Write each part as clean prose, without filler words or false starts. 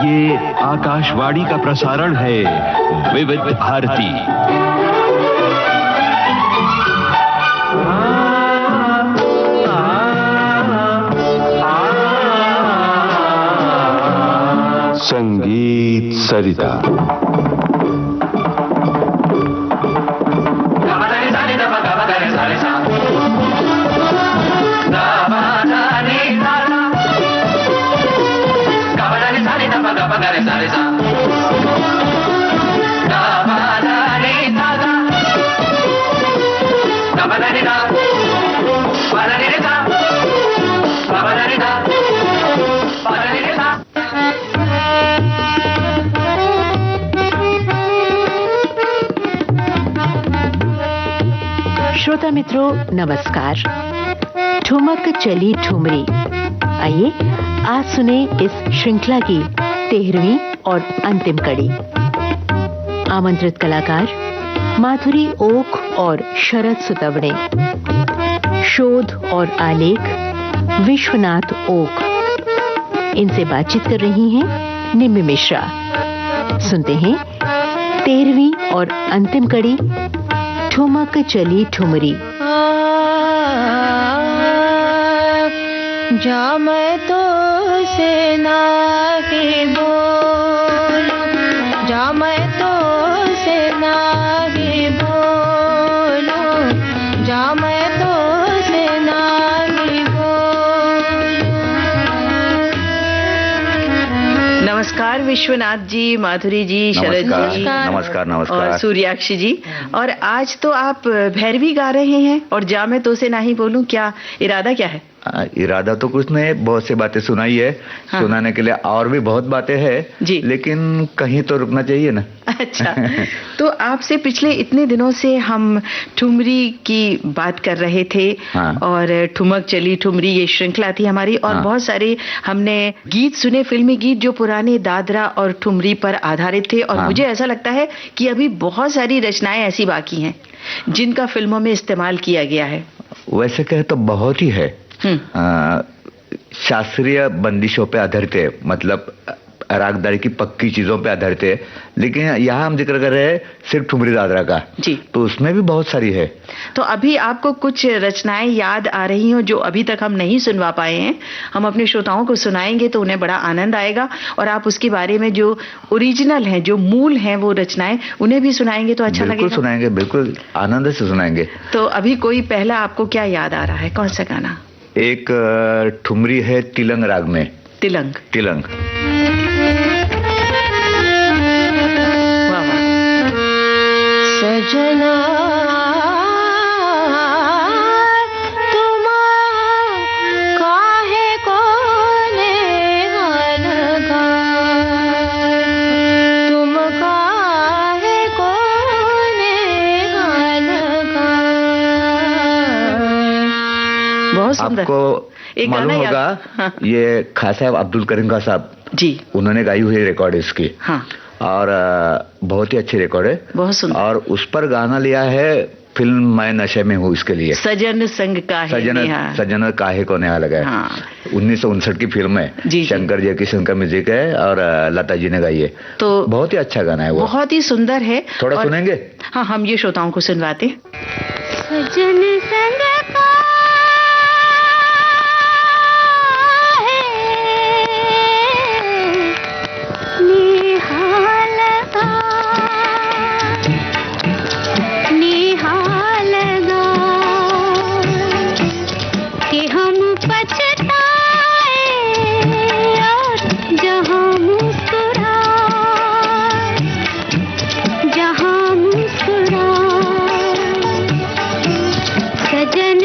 ये आकाशवाणी का प्रसारण है विविध भारती। संगीत सरिता। श्रोता मित्रों नमस्कार। ठुमक चली ठुमरी, आइए आज सुने इस श्रृंखला की 13वीं और अंतिम कड़ी। आमंत्रित कलाकार माधुरी ओक और शरद सुतवणे, शोध और आलेख विश्वनाथ ओक। इनसे बातचीत कर रही हैं निम्मी मिश्रा। सुनते हैं 13वीं और अंतिम कड़ी ठुमक चली ठुमरी। जा मैं तो से नाही बोलूं, जा मैं तो से नाही बोलूं, जा मैं तो से नाही बोलूं। नमस्कार विश्वनाथ जी, माधुरी जी, शरद जी, नमस्कार। और सूर्याक्षी जी। और आज तो आप भैरवी गा रहे हैं और जा मैं तो से नहीं बोलूं, क्या इरादा क्या है? इरादा तो कुछ नहीं, बहुत सी बातें सुनाई है। हाँ। सुनाने के लिए और भी बहुत बातें हैं जी, लेकिन कहीं तो रुकना चाहिए ना। अच्छा तो आपसे पिछले इतने दिनों से हम ठुमरी की बात कर रहे थे। हाँ। और ठुमक चली ठुमरी ये श्रृंखला थी हमारी, और हाँ। बहुत सारे हमने गीत सुने, फिल्मी गीत जो पुराने दादरा और ठुमरी पर आधारित थे। और हाँ। मुझे ऐसा लगता है कि अभी बहुत सारी रचनाएं ऐसी बाकी हैं जिनका फिल्मों में इस्तेमाल किया गया है। वैसे कहे तो बहुत ही है। शास्त्रीय बंदिशों पे आधारित है, मतलब रागदारी की पक्की चीजों पे आधारित है। लेकिन यहाँ हम जिक्र कर रहे हैं सिर्फ ठुमरी दादरा का जी, तो उसमें भी बहुत सारी है। तो अभी आपको कुछ रचनाएं याद आ रही हो जो अभी तक हम नहीं सुनवा पाए हैं? हम अपने श्रोताओं को सुनाएंगे तो उन्हें बड़ा आनंद आएगा, और आप उसके बारे में जो ओरिजिनल है, जो मूल है वो रचनाएं, उन्हें भी सुनाएंगे तो अच्छा लगेगा। सुनाएंगे, बिल्कुल आनंद से सुनाएंगे। तो अभी कोई पहला आपको क्या याद आ रहा है, कौन सा गाना? एक ठुमरी है तिलंग राग में। तिलंग। सजना तुम काहे कोने लगा, तुम काहे कोने लगा। बहुत सुंदर। आपको मालूम होगा हाँ। ये खान साहब अब्दुल करीम खान साहब जी, उन्होंने गाई हुई रिकॉर्ड इसकी। हाँ। और बहुत ही अच्छी रिकॉर्ड है, बहुत सुंदर। और उस पर गाना लिया है फिल्म मैं नशे में हूँ, इसके लिए सजन संग काहे सजन काहे को नेहा लगा है। हाँ। 1959 की फिल्म है, शंकर जी की शंकर म्यूजिक है और लता जी ने गाई है। तो बहुत ही अच्छा गाना है वो, बहुत ही सुंदर है। थोड़ा सुनेंगे? हाँ, हम ये श्रोताओं को सुनवाते। सजन संग सजन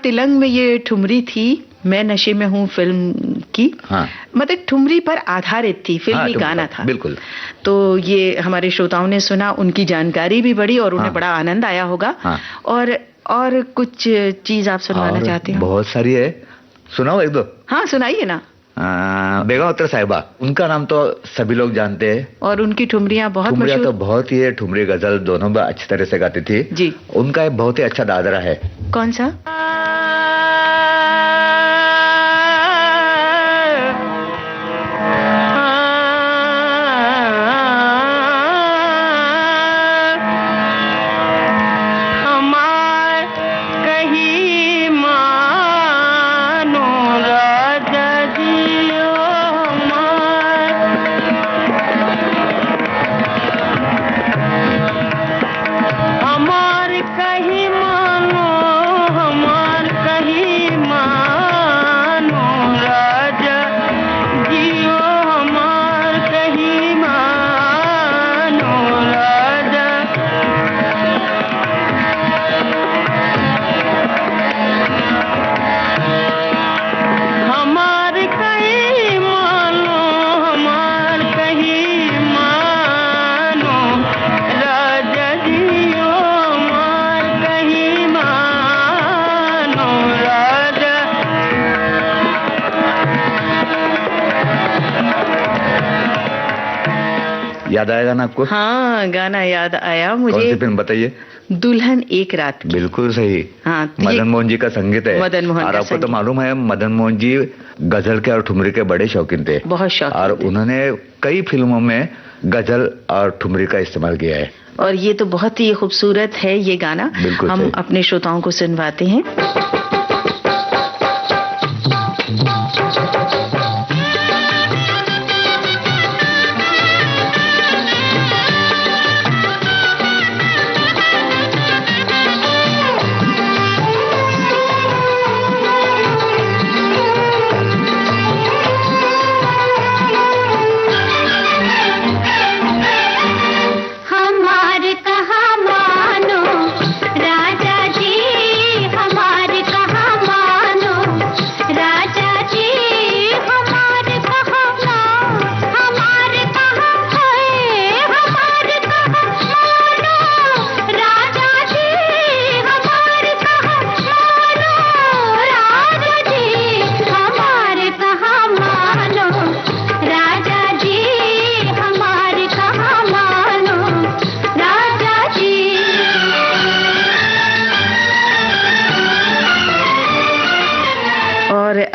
तिलंग में ये ठुमरी थी, मैं नशे में हूँ फिल्म की। हाँ। मतलब ठुमरी पर आधारित थी, फिल्मी गाना था। बिल्कुल। तो ये हमारे श्रोताओं ने सुना, उनकी जानकारी भी बढ़ी और उन्हें बड़ा आनंद आया होगा। और कुछ चीज आप सुनाना चाहते हो? बहुत सारी है, सुनाओ एक दो। हाँ सुनाइए ना। बेगम अख्तर साहिबा, उनका नाम तो सभी लोग जानते हैं और उनकी ठुमरियाँ बहुत मशहूर। ठुमरियाँ तो बहुत ही है, ठुमरी गजल दोनों में अच्छी तरह से गाती थी जी। उनका एक बहुत ही अच्छा दादरा है। कौन सा? याद आएगा ना आपको? हाँ गाना याद आया मुझे। कौन सी फिल्म बताइए? दुल्हन एक रात की। बिल्कुल सही। हाँ, मदन मोहन जी का संगीत है। मदन मोहन और आपको तो मालूम है मदन मोहन जी गजल के और ठुमरी के बड़े शौकीन थे, बहुत शौकीन और उन्होंने कई फिल्मों में गजल और ठुमरी का इस्तेमाल किया है। और ये तो बहुत ही खूबसूरत है ये गाना। हम अपने श्रोताओं को सुनवाते हैं।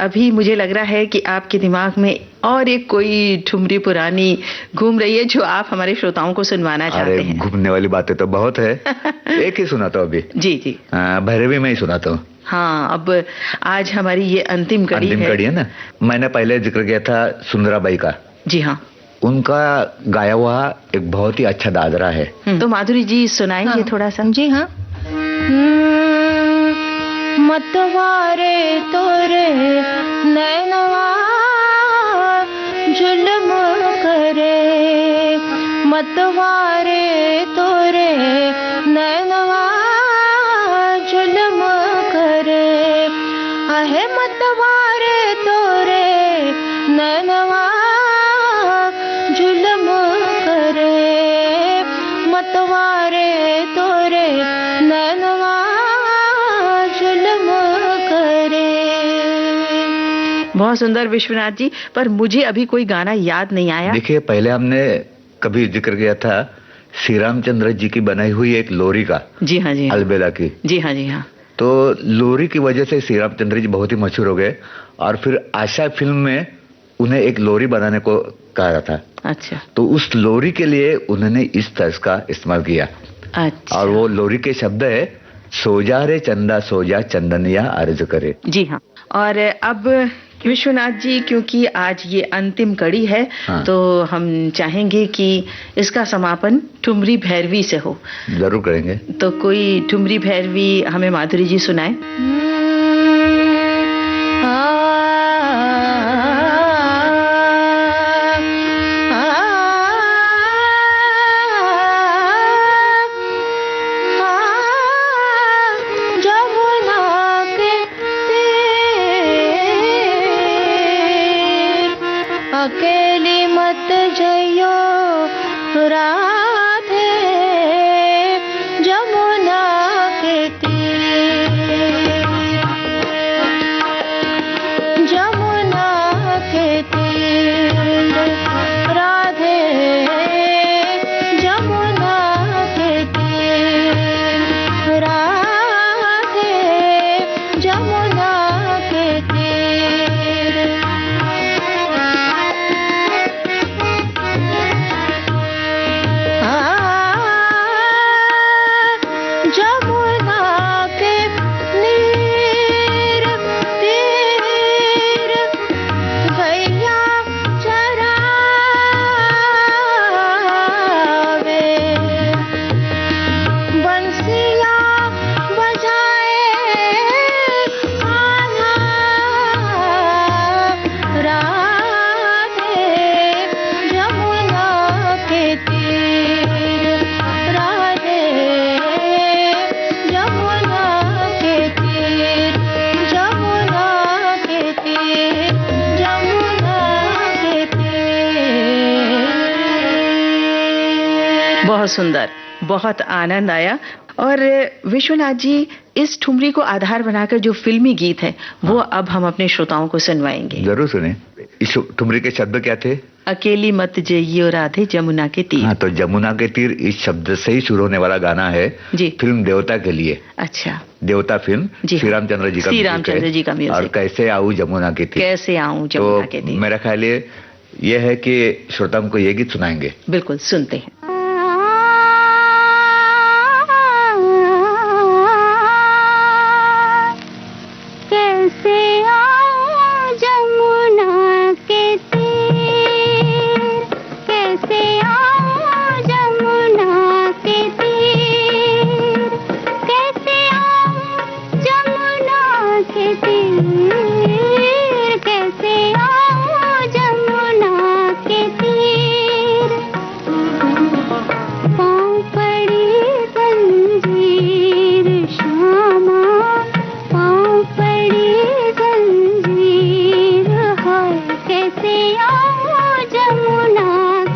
अभी मुझे लग रहा है कि आपके दिमाग में और एक कोई ठुमरी पुरानी घूम रही है जो आप हमारे श्रोताओं को सुनवाना चाहते हैं। घूमने वाली बातें तो बहुत है। एक ही सुनाता हूँ अभी। जी जी। भैरवी में ही सुनाता हूँ। हाँ, अब आज हमारी ये अंतिम कड़ी है ना। मैंने पहले जिक्र किया था सुंदराबाई का। जी हाँ। उनका गाया हुआ एक बहुत ही अच्छा दादरा है। तो माधुरी जी सुनाएंगे थोड़ा सा? जी हाँ। मतवारे तोरे नैनवा जुल्म करे, मतवारे तोरे नैनवा जुल्म करे, आहे मतवारे तोरे नैनवा जुल्म करे, मतवारे तोरे नैनवा बहुत सुंदर विश्वनाथ जी, पर मुझे अभी कोई गाना याद नहीं आया। देखिए, पहले हमने कभी जिक्र किया था श्री रामचंद्र जी की बनाई हुई एक लोरी का। जी हाँ जी हाँ। अलबेला की। जी हाँ जी हाँ। तो लोरी की वजह से श्री रामचंद्र जी बहुत ही मशहूर हो गए और फिर आशा फिल्म में उन्हें एक लोरी बनाने को कहा था। अच्छा। तो उस लोरी के लिए उन्होंने इस तर्ज का इस्तेमाल किया। अच्छा। और वो लोरी के शब्द है, सोजा रे चंदा सोजा चंदनिया अर्ज करे। जी हाँ। और अब विश्वनाथ जी, क्योंकि आज ये अंतिम कड़ी है, तो हम चाहेंगे कि इसका समापन ठुमरी भैरवी से हो। जरूर करेंगे। तो कोई ठुमरी भैरवी हमें माधुरी जी सुनाए। मत जइयो राधे जमुना के तीर, जमुना के तीर राधे जमुना के तीर, राधे जमुना के तीर। जमुना के नीर तीर गैया चरावे, बंसिया बजाए कान्हा राधे जमुना के तीर, राधे जमुना के तीर, जमुना के तीर, जमुना के तीर। बहुत सुंदर, बहुत आनंद आया। और विश्वनाथ जी, इस ठुमरी को आधार बनाकर जो फिल्मी गीत है वो अब हम अपने श्रोताओं को सुनवाएंगे। जरूर सुने। इस ठुमरी के शब्द क्या थे? अकेली मत जइयो राधे जमुना के तीर। हाँ, तो जमुना के तीर इस शब्द से ही शुरू होने वाला गाना है जी। फिल्म देवता के लिए। अच्छा। देवता फिल्म श्री रामचंद्र जी का म्यूजिक। और कैसे आऊं जमुना के तीर, कैसे आऊं जमुना के तीर। मेरा ख्याल ये है कि श्रोताओं को ये गीत सुनाएंगे। बिल्कुल, सुनते हैं। कैसे आऊं जमुना के तीर, कैसे आऊं जमुना के तीर, कैसे आऊं जमुना के तीर, कैसे आऊं जमुना के तीर। पाँव पड़ी जंजीर श्यामा, पाँव पड़ी जंजीर, हाय कैसे आऊं जमुना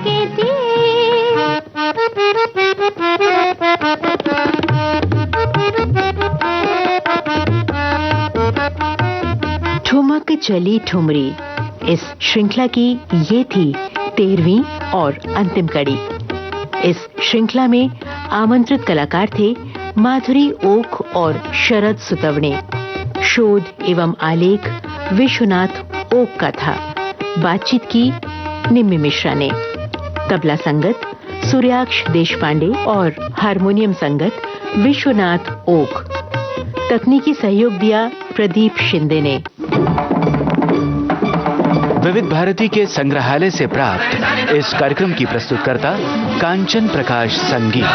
के तीर। ठुमक चली ठुमरी, इस श्रृंखला की ये थी 13वीं और अंतिम कड़ी। इस श्रृंखला में आमंत्रित कलाकार थे माधुरी ओक और शरद सुतवणे। शोध एवं आलेख विश्वनाथ ओक का था। बातचीत की निम्मी मिश्रा ने। तबला संगत सूर्याक्ष देशपांडे और हारमोनियम संगत विश्वनाथ ओक। तकनीकी सहयोग दिया प्रदीप शिंदे ने। विविध भारती के संग्रहालय से प्राप्त इस कार्यक्रम की प्रस्तुतकर्ता कांचन प्रकाश संगीत।